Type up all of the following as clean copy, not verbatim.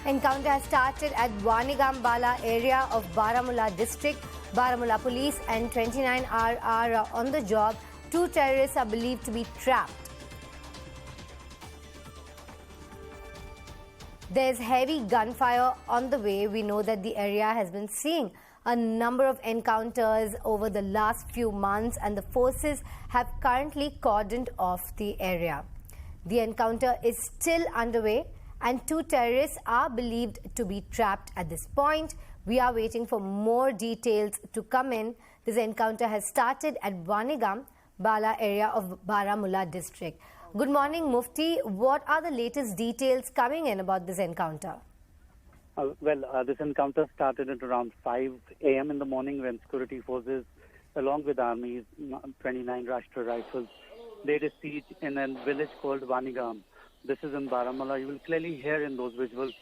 Encounter has started at Wanigam-Bala area of Baramulla district. Baramulla police and 29 are on the job. 2 terrorists are believed to be trapped. There's heavy gunfire on the way. We know that the area has been seeing a number of encounters over the last few months, and the forces have currently cordoned off the area. The encounter is still underway, and 2 terrorists are believed to be trapped at this point. We are waiting for more details to come in. This encounter has started at Wanigam-Bala area of Baramulla district. Good morning, Mufti. What are the latest details coming in about this encounter? This encounter started at around 5 a.m. in the morning when security forces, along with armies, 29 Rashtra Rifles, laid a siege in a village called Wanigam. This is in Baramulla. You will clearly hear in those visuals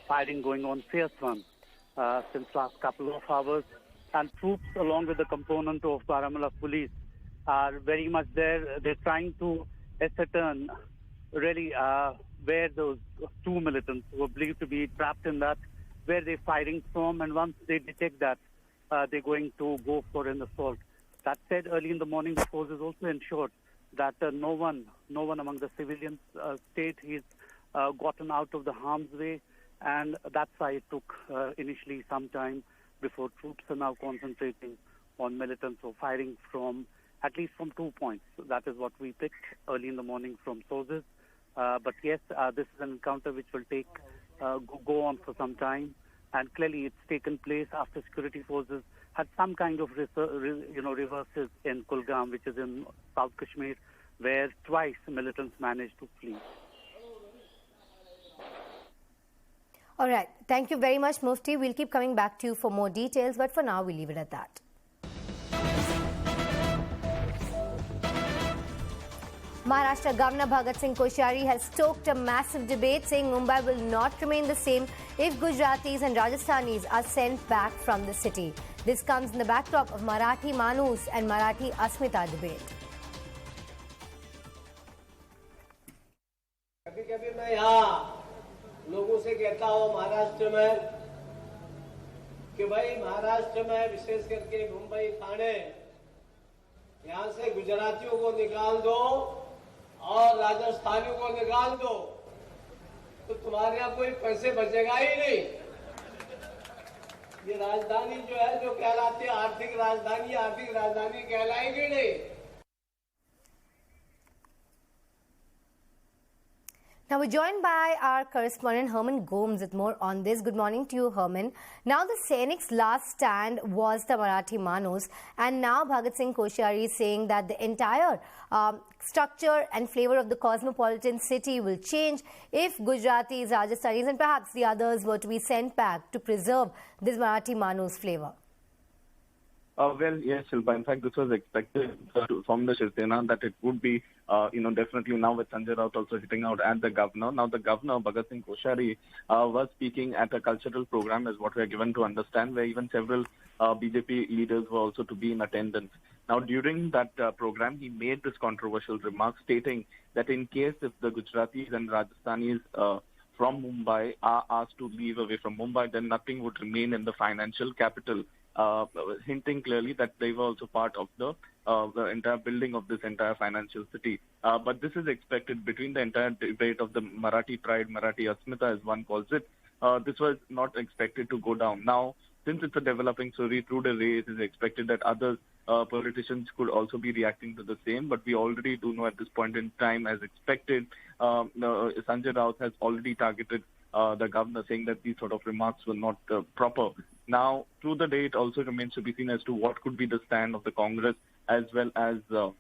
fighting going on, fierce one, since last couple of hours. And troops, along with the component of Baramulla police, are very much there. They're trying to ascertain really where those 2 militants who are believed to be trapped in that, where they're fighting from, and once they detect that, they're going to go for an assault. That said, early in the morning, the forces also ensured that no one among the civilians state is gotten out of the harm's way, and that's why it took initially some time before troops are now concentrating on militants or firing from at least from 2 points. So that is what we picked early in the morning from sources. But yes, this is an encounter which will take go on for some time, and clearly it's taken place after security forces had some kind of reverses in Kulgam, which is in South Kashmir, where twice militants managed to flee. All right. Thank you very much, Mufti. We'll keep coming back to you for more details, but for now, we'll leave it at that. Maharashtra Governor Bhagat Singh Koshyari has stoked a massive debate, saying Mumbai will not remain the same if Gujaratis and Rajasthanis are sent back from the city. This comes in the backdrop of Marathi Manus and Marathi Asmita debate. कभी-कभी मैं यहाँ लोगों से कहता हूँ महाराष्ट्र में कि भाई महाराष्ट्र में विशेष करके मुंबई ठाणे यहाँ से गुजरातियों को निकाल दो और राजस्थानियों को निकाल दो तो तुम्हारे यहाँ कोई पैसे बचेगा ही नहीं। ये राजधानी जो है जो कहलाती है आर्थिक राजधानी कहलाएगी नहीं। Now we're joined by our correspondent Herman Gomes with more on this. Good morning to you, Herman. Now the Sainik's last stand was the Marathi Manus, and now Bhagat Singh Koshyari is saying that the entire structure and flavor of the cosmopolitan city will change if Gujaratis, Rajasthanis and perhaps the others were to be sent back to preserve this Marathi Manus flavor. Yes, Shilpa. In fact, this was expected from the Saxena that it would be, definitely now with Sanjay Raut also hitting out at the governor. Now, the governor, Bhagat Singh Koshyari, was speaking at a cultural program, is what we are given to understand, where even several BJP leaders were also to be in attendance. Now, during that program, he made this controversial remark stating that in case if the Gujaratis and Rajasthanis from Mumbai are asked to leave away from Mumbai, then nothing would remain in the financial capital. Hinting clearly that they were also part of the entire building of this entire financial city. But this is expected between the entire debate of the Marathi pride, Marathi Asmita as one calls it. This was not expected to go down. Now, since it's a developing story through the day, it is expected that other politicians could also be reacting to the same. But we already do know at this point in time, as expected, Sanjay Raut has already targeted the governor, saying that these sort of remarks were not proper. Now, through the day, it also remains to be seen as to what could be the stand of the Congress as well as the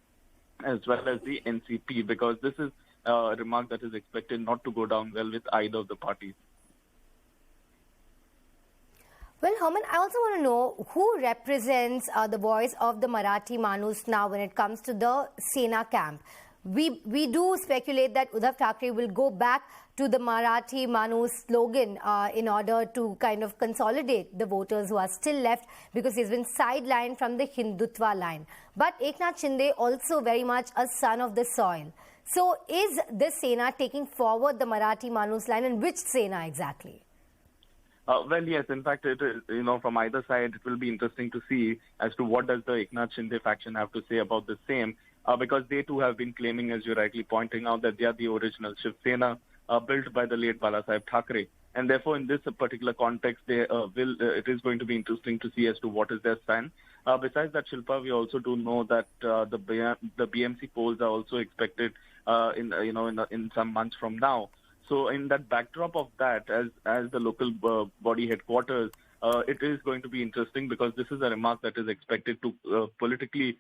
NCP, because this is a remark that is expected not to go down well with either of the parties. Well, Herman, I also want to know who represents the voice of the Marathi Manus now when it comes to the Sena camp. we do speculate that Uddhav Thackeray will go back to the Marathi Manu slogan in order to kind of consolidate the voters who are still left, because he's been sidelined from the Hindutva line. But Eknath Shinde also very much a son of the soil. So is the Sena taking forward the Marathi Manus line, and which Sena exactly? Well, yes. In fact, it is, from either side, it will be interesting to see as to what does the Eknath Shinde faction have to say about the same, because they too have been claiming, as you're rightly pointing out, that they are the original Shiv Sena built by the late Balasaheb Thackeray. And therefore, in this particular context, it is going to be interesting to see as to what is their stand. Besides that, Shilpa, we also do know that the BMC polls are also expected in some months from now. So in that backdrop of that, as the local body headquarters, it is going to be interesting, because this is a remark that is expected to politically,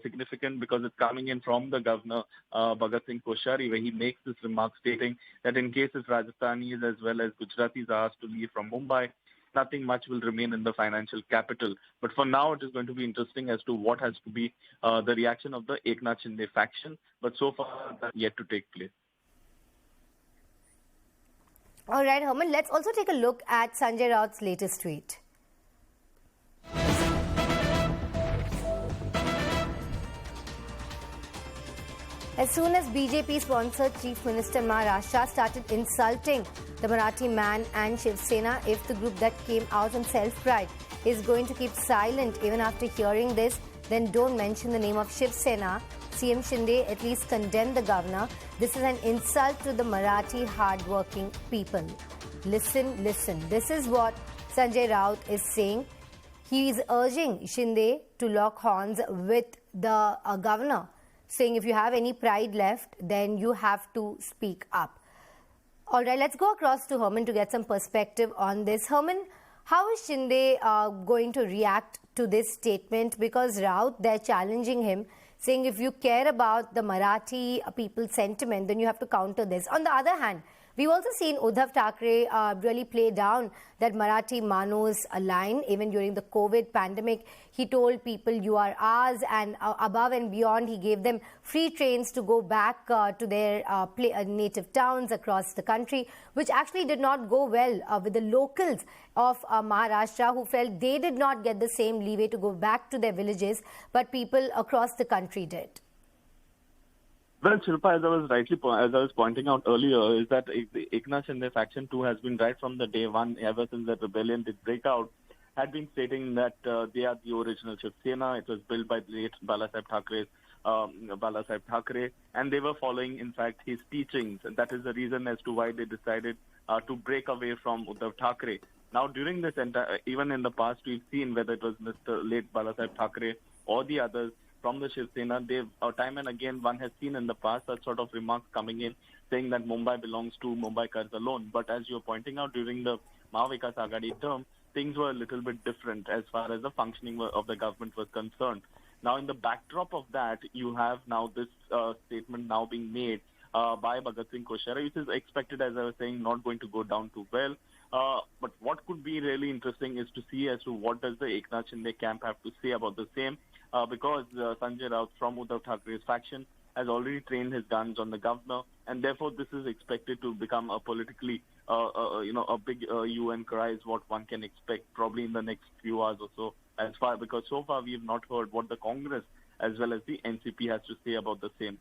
significant, because it's coming in from the governor, Bhagat Singh Koshyari, where he makes this remark stating that in case if Rajasthanis as well as Gujaratis are asked to leave from Mumbai, nothing much will remain in the financial capital. But for now, it is going to be interesting as to what has to be the reaction of the Eknath Shinde faction. But so far, that's yet to take place. All right, Herman, let's also take a look at Sanjay Raut's latest tweet. As soon as BJP-sponsored Chief Minister Maharashtra started insulting the Marathi man and Shiv Sena, if the group that came out on self-pride is going to keep silent even after hearing this, then don't mention the name of Shiv Sena. CM Shinde at least condemned the governor. This is an insult to the Marathi hard-working people. Listen. This is what Sanjay Raut is saying. He is urging Shinde to lock horns with the governor, saying if you have any pride left, then you have to speak up. All right, let's go across to Herman to get some perspective on this. Herman, how is Shinde going to react to this statement? Because Raut, they're challenging him, saying if you care about the Marathi people's sentiment, then you have to counter this. On the other hand, we've also seen Uddhav Thackeray really play down that Marathi Manus line. Even during the COVID pandemic, he told people, you are ours, and above and beyond, he gave them free trains to go back to their native towns across the country, which actually did not go well with the locals of Maharashtra, who felt they did not get the same leeway to go back to their villages, but people across the country did. Well, Shilpa, as I was pointing out earlier, is that the Eknath Shinde faction too has been right from the day one, ever since the rebellion did break out, had been stating that they are the original Shiv Sena. It was built by the late Balasaheb Thackeray, and they were following, in fact, his teachings. And that is the reason as to why they decided to break away from Uddhav Thackeray. Now, during this even in the past, we've seen whether it was Mr. late Balasaheb Thackeray or the others from the Shiv Sena, they've time and again one has seen in the past such sort of remarks coming in, saying that Mumbai belongs to Mumbaikars alone. But as you're pointing out, during the Mahavikas Aghadi term, things were a little bit different as far as the functioning of the government was concerned. Now, in the backdrop of that, you have now this statement now being made by Bhagat Singh Koshyari, which is expected, as I was saying, not going to go down too well. But what could be really interesting is to see as to what does the Eknath Shinde camp have to say about the same, because Sanjay Raut from Uddhav Thackeray's faction has already trained his guns on the governor, and therefore this is expected to become a politically, a big UN cry is what one can expect probably in the next few hours or so. Because so far we have not heard what the Congress as well as the NCP has to say about the same.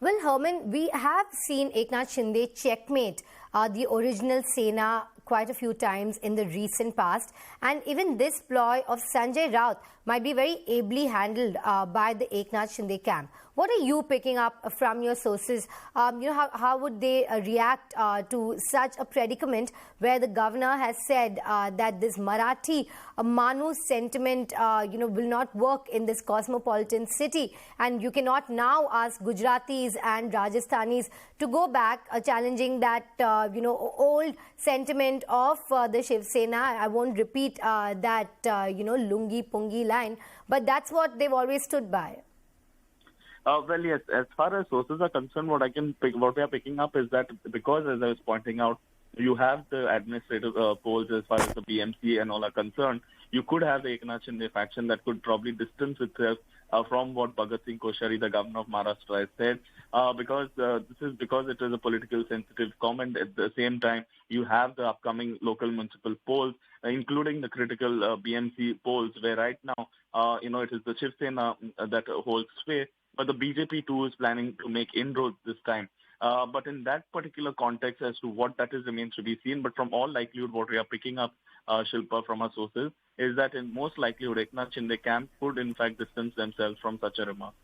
Well, Herman, we have seen Eknath Shinde checkmate the original Sena quite a few times in the recent past, and even this ploy of Sanjay Raut might be very ably handled by the Eknath Shinde camp. What are you picking up from your sources? How would they react to such a predicament where the governor has said that this Marathi Manu sentiment will not work in this cosmopolitan city, and you cannot now ask Gujaratis and Rajasthanis to go back challenging that old sentiment of the Shiv Sena. I won't repeat that lungi pungi line, but that's what they've always stood by. Well, yes, as far as sources are concerned, what we are picking up is that because, as I was pointing out, you have the administrative polls as far as the BMC and all are concerned. you could have the Eknath Shinde faction that could probably distance itself from what Bhagat Singh Koshyari, the governor of Maharashtra, has said, because this is because it is a politically sensitive comment. At the same time, you have the upcoming local municipal polls, including the critical BMC polls, where right now, it is the Shiv Sena that holds sway, but the BJP too is planning to make inroads this time. But in that particular context, as to what that is remains to be seen. But from all likelihood, what we are picking up, Shilpa, from our sources, is that in most likelihood, Eknath Shinde camp could in fact distance themselves from such a remark.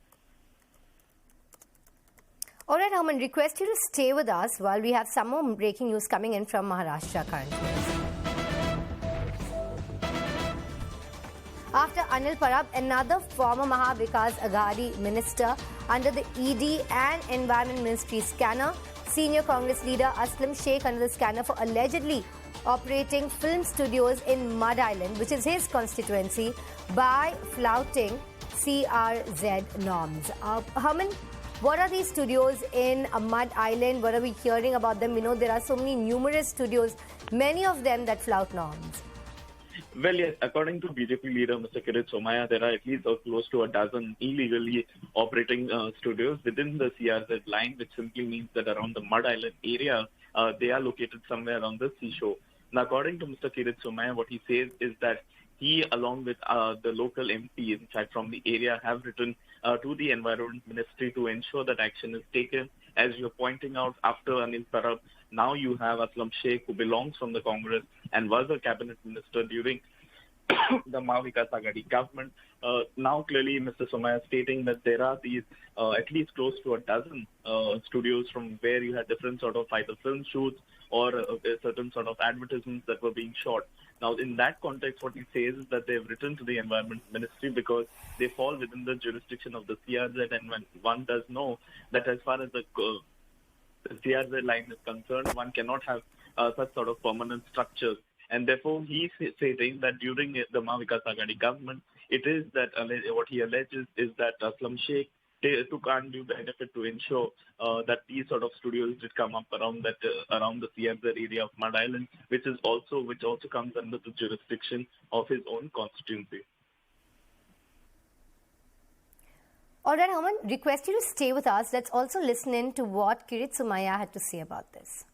All right, Herman, request you to stay with us while we have some more breaking news coming in from Maharashtra currently. After Anil Parab, another former Mahavikas Aghadi minister under the ED and Environment Ministry scanner, senior Congress leader Aslam Shaikh under the scanner for allegedly operating film studios in Mud Island, which is his constituency, by flouting CRZ norms. Herman, what are these studios in Mud Island? What are we hearing about them? We know there are so many numerous studios, many of them that flout norms. Well, yes, according to BJP leader Mr. Kirit Somaya, there are at least close to a dozen illegally operating studios within the CRZ line, which simply means that around the Mud Island area, they are located somewhere on the seashore. Now, according to Mr. Kirit Somaya, what he says is that he, along with the local MPs, in fact, from the area, have written to the Environment Ministry to ensure that action is taken. As you're pointing out, after Anil Parab, now you have Aslam Shaikh, who belongs from the Congress and was a cabinet minister during the Mahavikas Aghadi government. Now, clearly, Mr. Somaya stating that there are these at least close to a dozen studios from where you had different sort of either film shoots or certain sort of advertisements that were being shot. Now, in that context, what he says is that they've written to the Environment Ministry because they fall within the jurisdiction of the CRZ, and when one does know that as far as the CRZ line is concerned, one cannot have such sort of permanent structures. And therefore, he's saying that during the Mahavikas Aghadi government, it is that what he alleges is that Aslam Shaikh took undue benefit to ensure that these sort of studios did come up around the CRZ area of Mud Island, which also comes under the jurisdiction of his own constituency. All right, Herman, request you to stay with us. Let's also listen in to what Kirit Somaya had to say about this.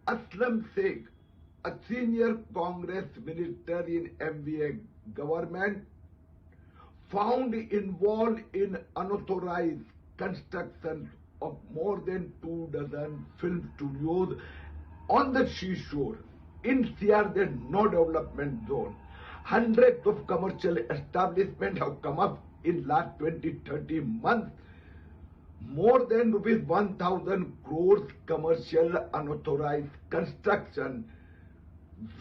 Aslam Shaikh, a senior Congress minister in MVA government, found involved in unauthorized construction of more than 24 film studios on the seashore in CRZ no development zone. Hundreds of commercial establishments have come up in last 20-30 months. More than rupees 1,000 crores commercial unauthorized construction.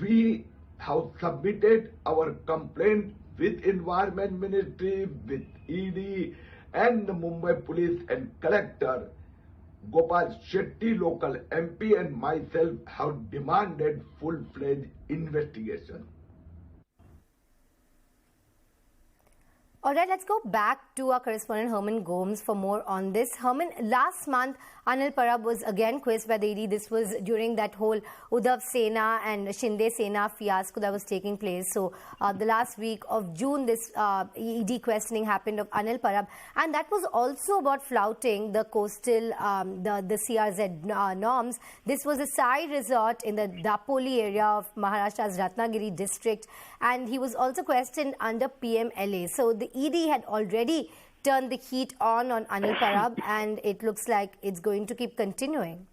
We have submitted our complaint with Environment Ministry, with ED and the Mumbai Police and Collector. Gopal Shetty, local MP, and myself have demanded full-fledged investigation. All right, let's go back to our correspondent Herman Gomes for more on this. Herman, last month, Anil Parab was again quizzed by the ED. This was during that whole Uddhav Sena and Shinde Sena fiasco that was taking place. So, the last week of June, this ED questioning happened of Anil Parab. And that was also about flouting the coastal, the CRZ norms. This was a side resort in the Dapoli area of Maharashtra's Ratnagiri district. And he was also questioned under PMLA. So, the ED had already turned the heat on Anil Parab, and it looks like it's going to keep continuing.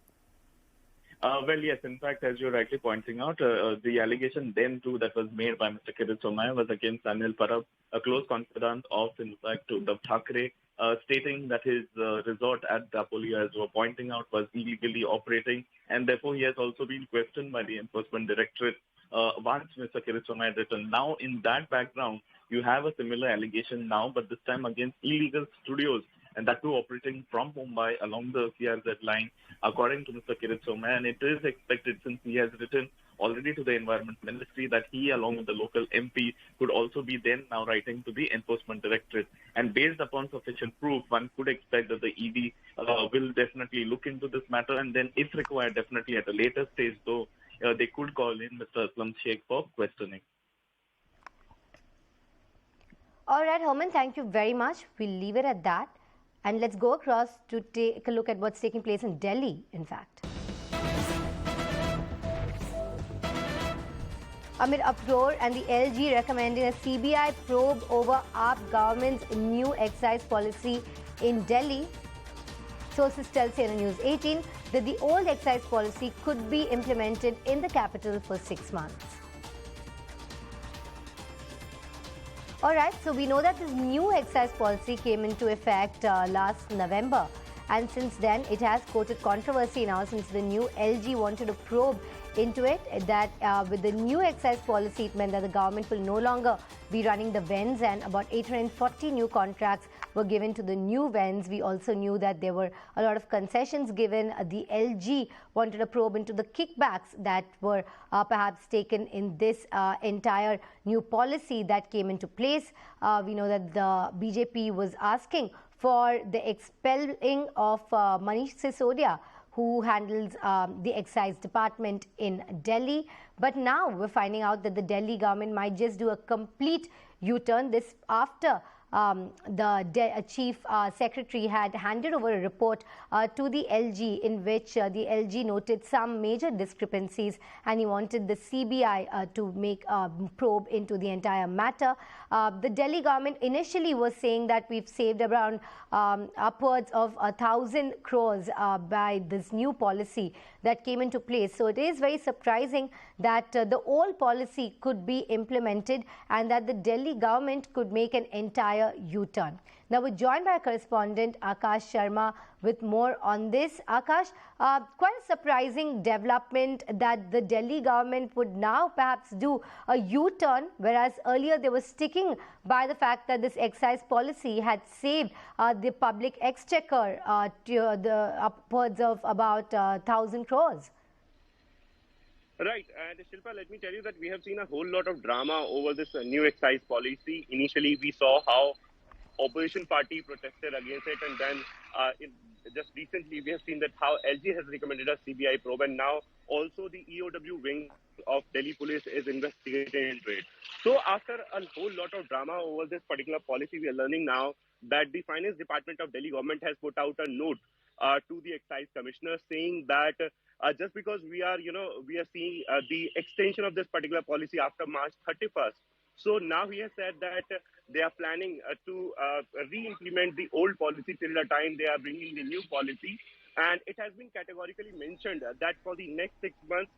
Well, yes, in fact, as you're rightly pointing out, the allegation then too that was made by Mr. Kirit Somaya was against Anil Parab, a close confidant of, in fact, Uddhav Thackeray, stating that his resort at Dapoli, as we were pointing out, was illegally operating, and therefore he has also been questioned by the Enforcement Directorate once Mr. Kirit Somaya had written. Now, in that background, you have a similar allegation now, but this time against illegal studios, and that too operating from Mumbai along the CRZ line, according to Mr. Kirit Somaya. And it is expected, since he has written already to the Environment Ministry, that he, along with the local MP, could also be then now writing to the Enforcement Directorate. And based upon sufficient proof, one could expect that the ED will definitely look into this matter, and then, if required, definitely at a later stage, though, they could call in Mr. Aslam Shaikh for questioning. All right, Herman, thank you very much. We'll leave it at that. And let's go across to take a look at what's taking place in Delhi, in fact. Amid uproar and the LG recommending a CBI probe over AAP government's new excise policy in Delhi, sources tell CNN News 18 that the old excise policy could be implemented in the capital for 6 months. All right, so we know that this new excise policy came into effect last November, and since then it has quoted controversy now since the new LG wanted to probe into it, that with the new excise policy it meant that the government will no longer be running the vends, and about 840 new contracts were given to the new vends. We also knew that there were a lot of concessions given. The LG wanted a probe into the kickbacks that were perhaps taken in this entire new policy that came into place. We know that the BJP was asking for the expelling of Manish Sisodia, who handles the excise department in Delhi. But now we're finding out that the Delhi government might just do a complete U-turn. This after the chief secretary had handed over a report to the LG in which the LG noted some major discrepancies, and he wanted the CBI to make a probe into the entire matter. The Delhi government initially was saying that we've saved around upwards of 1,000 crores by this new policy that came into place. So it is very surprising that the old policy could be implemented and that the Delhi government could make an entire U-turn. Now we're joined by our correspondent Akash Sharma with more on this. Akash, quite a surprising development that the Delhi government would now perhaps do a U-turn, whereas earlier they were sticking by the fact that this excise policy had saved the public exchequer to the upwards of about 1,000 crores. Right, and Shilpa, let me tell you that we have seen a whole lot of drama over this new excise policy. Initially, we saw how opposition party protested against it, and then just recently we have seen that how LG has recommended a CBI probe, and now also the EOW wing of Delhi police is investigating into it. So after a whole lot of drama over this particular policy, we are learning now that the finance department of Delhi government has put out a note to the excise commissioner saying that just because we are seeing the extension of this particular policy after March 31st. So now he has said that they are planning to re-implement the old policy till the time they are bringing the new policy. And it has been categorically mentioned that for the next 6 months,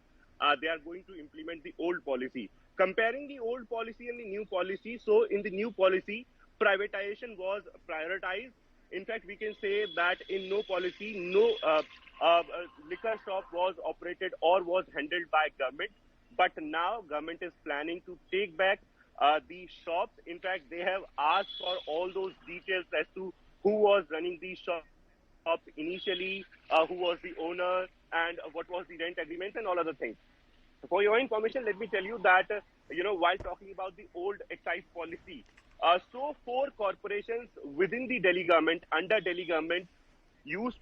they are going to implement the old policy. Comparing the old policy and the new policy, so in the new policy, privatization was prioritized. In fact, we can say that in no policy, no liquor shop was operated or was handled by government. But now government is planning to take back the shops. In fact, they have asked for all those details as to who was running these shops initially, who was the owner, and what was the rent agreement and all other things. For your information, let me tell you that, while talking about the old excise policy, so 4 corporations within the Delhi government, under Delhi government, used